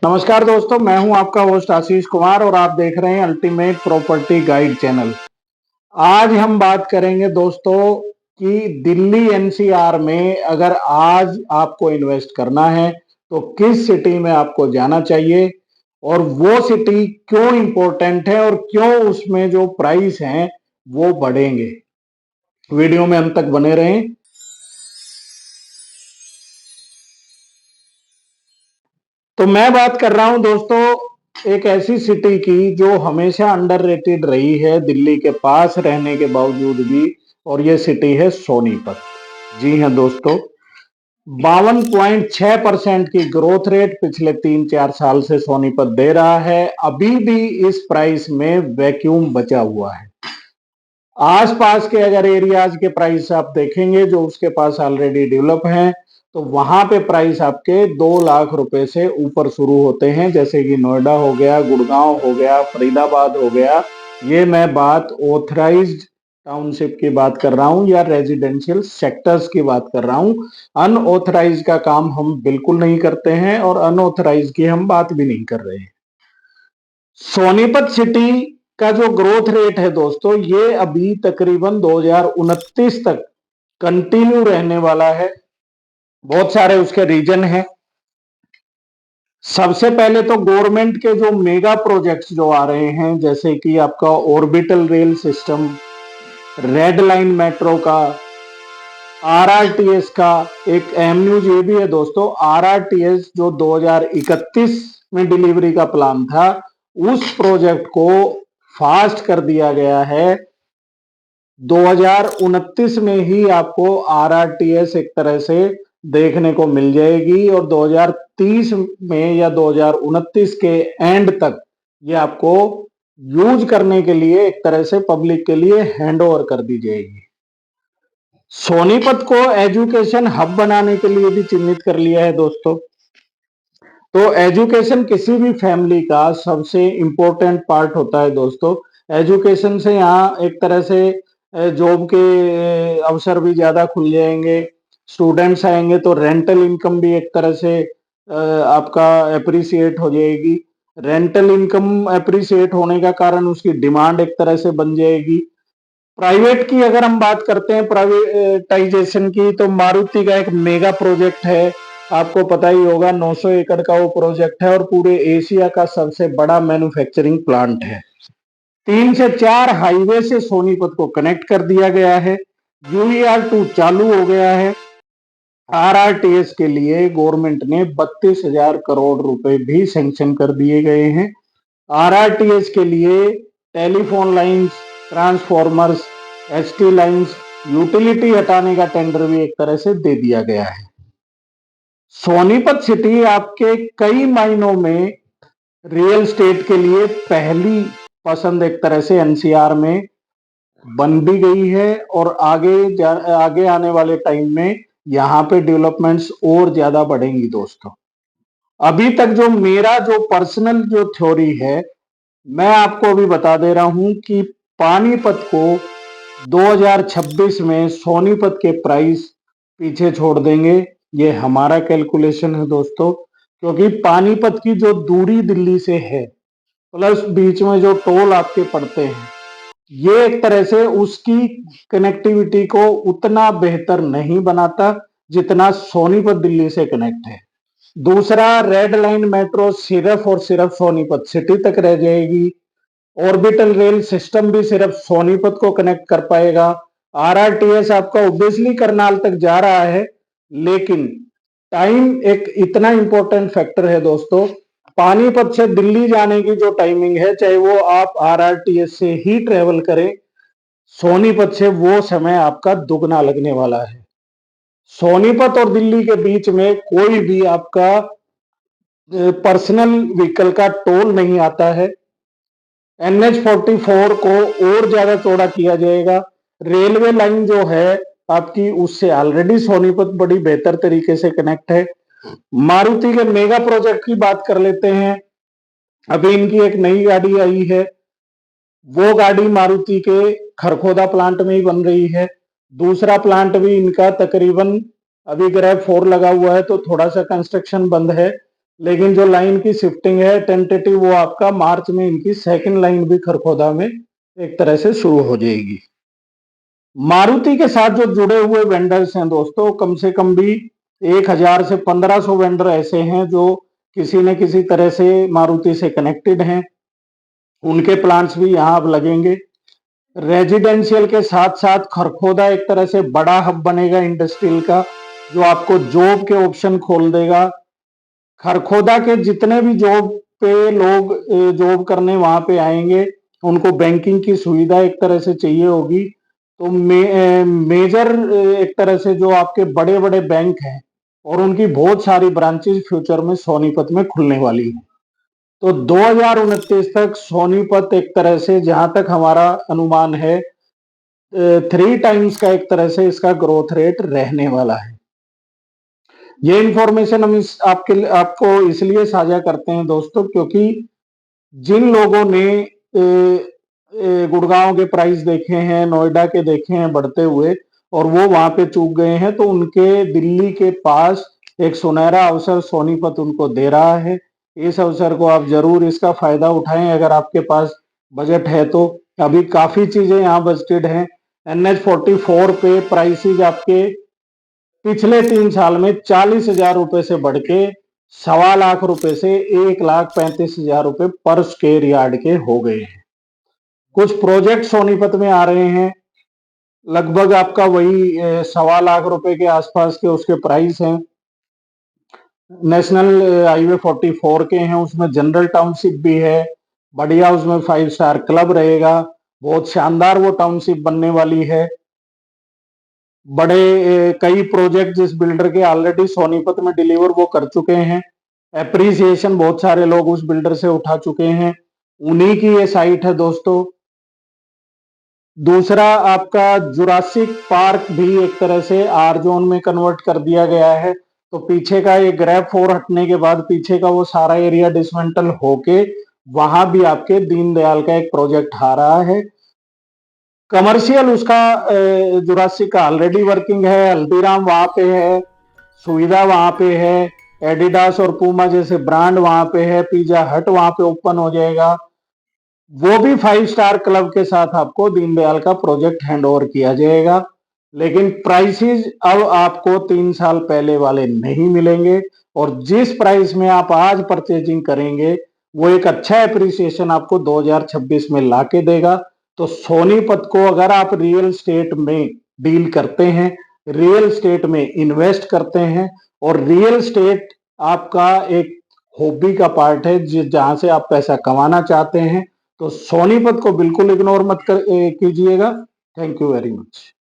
नमस्कार दोस्तों, मैं हूं आपका होस्ट आशीष कुमार और आप देख रहे हैं अल्टीमेट प्रॉपर्टी गाइड चैनल। आज हम बात करेंगे दोस्तों कि दिल्ली एनसीआर में अगर आज आपको इन्वेस्ट करना है तो किस सिटी में आपको जाना चाहिए और वो सिटी क्यों इंपॉर्टेंट है और क्यों उसमें जो प्राइस हैं वो बढ़ेंगे। वीडियो में अंत तक बने रहें। तो मैं बात कर रहा हूं दोस्तों एक ऐसी सिटी की जो हमेशा अंडररेटेड रही है दिल्ली के पास रहने के बावजूद भी, और ये सिटी है सोनीपत। जी हां दोस्तों, 52.6% की ग्रोथ रेट पिछले 3-4 साल से सोनीपत दे रहा है। अभी भी इस प्राइस में वैक्यूम बचा हुआ है। आसपास के अगर एरियाज के प्राइस आप देखेंगे जो उसके पास ऑलरेडी डेवलप हैं, तो वहां पे प्राइस आपके 2 लाख रुपए से ऊपर शुरू होते हैं, जैसे कि नोएडा हो गया, गुड़गांव हो गया, फरीदाबाद हो गया। ये मैं बात ऑथराइज्ड टाउनशिप की बात कर रहा हूं या रेजिडेंशियल सेक्टर्स की बात कर रहा हूं। अनऑथराइज का काम हम बिल्कुल नहीं करते हैं और अनऑथराइज की हम बात भी नहीं कर रहे हैं। सोनीपत सिटी का जो ग्रोथ रेट है दोस्तों, ये अभी तकरीबन 2029 तक कंटिन्यू रहने वाला है। बहुत सारे उसके रीजन हैं। सबसे पहले तो गवर्नमेंट के जो मेगा प्रोजेक्ट्स जो आ रहे हैं, जैसे कि आपका orbital rail system, red line metro का, आरआरटीएस का। एक अहम न्यूज ये भी है दोस्तों, आरआरटीएस जो 2031 में डिलीवरी का प्लान था, उस प्रोजेक्ट को फास्ट कर दिया गया है। 2029 में ही आपको आरआरटीएस एक तरह से देखने को मिल जाएगी और 2030 में या 2029 के एंड तक ये आपको यूज करने के लिए एक तरह से पब्लिक के लिए हैंड ओवर कर दी जाएगी। सोनीपत को एजुकेशन हब बनाने के लिए भी चिन्हित कर लिया है दोस्तों। तो एजुकेशन किसी भी फैमिली का सबसे इंपॉर्टेंट पार्ट होता है दोस्तों। एजुकेशन से यहाँ एक तरह से जॉब के अवसर भी ज्यादा खुल जाएंगे। स्टूडेंट्स आएंगे तो रेंटल इनकम भी एक तरह से आपका एप्रिसिएट हो जाएगी। रेंटल इनकम एप्रिसिएट होने का कारण उसकी डिमांड एक तरह से बन जाएगी। प्राइवेट की अगर हम बात करते हैं प्राइवेटाइजेशन की, तो मारुति का एक मेगा प्रोजेक्ट है, आपको पता ही होगा। 900 एकड़ का वो प्रोजेक्ट है और पूरे एशिया का सबसे बड़ा मैन्युफैक्चरिंग प्लांट है। 3 से 4 हाईवे से सोनीपत को कनेक्ट कर दिया गया है। UER2 चालू हो गया है। आरआरटीएस के लिए गवर्नमेंट ने 32,000 करोड़ रुपए भी सैंक्शन कर दिए गए हैं। आरआरटीएस के लिए telephone lines, transformers, ST lines, utility हटाने का टेंडर भी एक तरह से दे दिया गया है। सोनीपत सिटी आपके कई मायनों में रियल स्टेट के लिए पहली पसंद एक तरह से एनसीआर में बन भी गई है और आगे आने वाले टाइम में यहाँ पे डेवलपमेंट्स और ज्यादा बढ़ेंगी दोस्तों। अभी तक जो मेरा जो पर्सनल जो थ्योरी है, मैं आपको अभी बता दे रहा हूं कि पानीपत को 2026 में सोनीपत के प्राइस पीछे छोड़ देंगे। ये हमारा कैलकुलेशन है दोस्तों, क्योंकि पानीपत की जो दूरी दिल्ली से है प्लस बीच में जो टोल आपके पड़ते हैं, ये एक तरह से उसकी कनेक्टिविटी को उतना बेहतर नहीं बनाता जितना सोनीपत दिल्ली से कनेक्ट है। दूसरा, रेड लाइन मेट्रो सिर्फ और सिर्फ सोनीपत सिटी तक रह जाएगी। ऑर्बिटल रेल सिस्टम भी सिर्फ सोनीपत को कनेक्ट कर पाएगा। आरआरटीएस आपका ऑब्वियसली करनाल तक जा रहा है, लेकिन टाइम एक इतना इंपॉर्टेंट फैक्टर है दोस्तों। पानीपत से दिल्ली जाने की जो टाइमिंग है, चाहे वो आप आरआरटीएस से ही ट्रेवल करें, सोनीपत से वो समय आपका दुगना लगने वाला है। सोनीपत और दिल्ली के बीच में कोई भी आपका पर्सनल व्हीकल का टोल नहीं आता है। NH44 को और ज्यादा चौड़ा किया जाएगा। रेलवे लाइन जो है आपकी, उससे ऑलरेडी सोनीपत बड़ी बेहतर तरीके से कनेक्ट है। मारुति के मेगा प्रोजेक्ट की बात कर लेते हैं। अभी इनकी एक नई गाड़ी आई है, वो गाड़ी मारुति के खरखोदा प्लांट में ही बन रही है। दूसरा प्लांट भी इनका तकरीबन अभी ग्रैब 4 लगा हुआ है, तो थोड़ा सा कंस्ट्रक्शन बंद है, लेकिन जो लाइन की शिफ्टिंग है टेंटेटिव, वो आपका मार्च में इनकी सेकंड लाइन भी खरखोदा में एक तरह से शुरू हो जाएगी। मारुति के साथ जो जुड़े हुए वेंडर्स हैं दोस्तों, कम से कम भी 1000 से 1500 वेंडर ऐसे हैं जो किसी न किसी तरह से मारुति से कनेक्टेड हैं। उनके प्लांट्स भी यहाँ अब लगेंगे। रेजिडेंशियल के साथ साथ खरखोदा एक तरह से बड़ा हब बनेगा इंडस्ट्रियल का, जो आपको जॉब के ऑप्शन खोल देगा। खरखोदा के जितने भी जॉब पे लोग जॉब करने वहां पे आएंगे, उनको बैंकिंग की सुविधा एक तरह से चाहिए होगी। तो मेजर एक तरह से जो आपके बड़े बड़े बैंक हैं और उनकी बहुत सारी ब्रांचेज फ्यूचर में सोनीपत में खुलने वाली हैं। तो 2029 तक सोनीपत एक तरह से, जहां तक हमारा अनुमान है, 3 टाइम्स का एक तरह से इसका ग्रोथ रेट रहने वाला है। ये इंफॉर्मेशन हम आपको इसलिए साझा करते हैं दोस्तों, क्योंकि जिन लोगों ने गुड़गांव के प्राइस देखे हैं, नोएडा के देखे हैं बढ़ते हुए, और वो वहां पे चूक गए हैं, तो उनके दिल्ली के पास एक सुनहरा अवसर सोनीपत उनको दे रहा है। इस अवसर को आप जरूर इसका फायदा उठाएं अगर आपके पास बजट है तो। अभी काफी चीजें यहाँ बजटेड हैं। NH44 पे प्राइसेज आपके पिछले 3 साल में 40,000 रुपए से बढ़ के 1,25 लाख रुपए से 1,35,000 रुपए पर स्क्वायर यार्ड के हो गए हैं। कुछ प्रोजेक्ट सोनीपत में आ रहे हैं, लगभग आपका वही 1,25 लाख रुपए के आसपास के उसके प्राइस हैं। नेशनल हाईवे 44 के हैं, उसमें जनरल टाउनशिप भी है, बढ़िया, उसमें 5 स्टार क्लब रहेगा, बहुत शानदार वो टाउनशिप बनने वाली है। बड़े कई प्रोजेक्ट जिस बिल्डर के ऑलरेडी सोनीपत में डिलीवर वो कर चुके हैं। एप्रिसिएशन बहुत सारे लोग उस बिल्डर से उठा चुके हैं, उन्हीं की ये साइट है दोस्तों। दूसरा आपका जुरासिक पार्क भी एक तरह से आर जोन में कन्वर्ट कर दिया गया है। तो पीछे का ये ग्रैब 4 हटने के बाद पीछे का वो सारा एरिया डिसमेंटल होके वहां भी आपके दीनदयाल का एक प्रोजेक्ट आ रहा है। कमर्शियल उसका जुरासिक का ऑलरेडी वर्किंग है, हल्दीराम वहां पे है, सुविधा वहां पे है, एडिडास और पूमा जैसे ब्रांड वहां पे है, पिज्जा हट वहां पे ओपन हो जाएगा। वो भी 5 स्टार क्लब के साथ आपको दीनदयाल का प्रोजेक्ट हैंड ओवर किया जाएगा। लेकिन प्राइसेस अब आपको 3 साल पहले वाले नहीं मिलेंगे, और जिस प्राइस में आप आज परचेजिंग करेंगे वो एक अच्छा एप्रिसिएशन आपको 2026 में लाके देगा। तो सोनीपत को अगर आप रियल स्टेट में डील करते हैं, रियल स्टेट में इन्वेस्ट करते हैं, और रियल स्टेट आपका एक हॉबी का पार्ट है जहां से आप पैसा कमाना चाहते हैं, तो सोनीपत को बिल्कुल इग्नोर मत कीजिएगा। Thank you very much.